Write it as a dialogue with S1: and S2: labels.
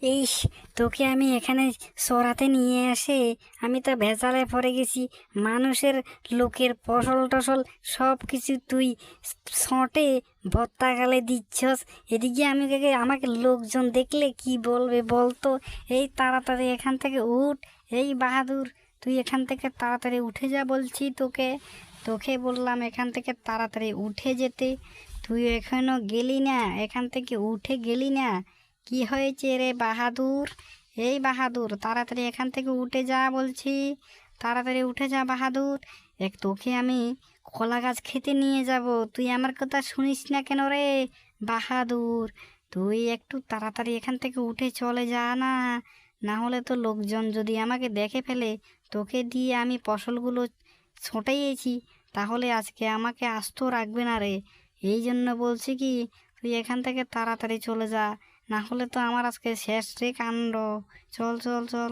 S1: ইস, তোকে আমি এখানে সরাতে নিয়ে আসে আমি তো ভেজালে পড়ে গেছি। মানুষের, লোকের ফসল টসল সব কিছু তুই ছটে ভত্তা গালে দিচ্ছস। এদিকে আমাকে লোকজন দেখলে কি বলবে বলতো? এই তাড়াতাড়ি এখান থেকে উঠ। এই বাহাদুর, তুই এখান থেকে তাড়াতাড়ি উঠে যা বলছি তোকে। তোকে বললাম এখান থেকে তাড়াতাড়ি উঠে যেতে, তুই এখনো গেলি না, এখান থেকে উঠে গেলি না। কি হয়েছে রে বাহাদুর? এই বাহাদুর, তাড়াতাড়ি এখান থেকে উঠে যা বলছি। তাড়াতাড়ি উঠে যা বাহাদুর। তোকে আমি কলা গাছ খেতে নিয়ে যাব, তুই আমার কথা শুনিস না কেন রে বাহাদুর? তুই একটু তাড়াতাড়ি এখান থেকে উঠে চলে যা না, না হলে তো লোকজন যদি আমাকে দেখে ফেলে তোকে দিয়ে আমি ফসলগুলো ছোটাইয়েছি, তাহলে আজকে আমাকে আস্ত রাখবে না রে। এই জন্য বলছি কি, তুই এখান থেকে তাড়াতাড়ি চলে যা, না হলে তো আমার আজকে শেষ রে কাণ্ড। চল চল চল।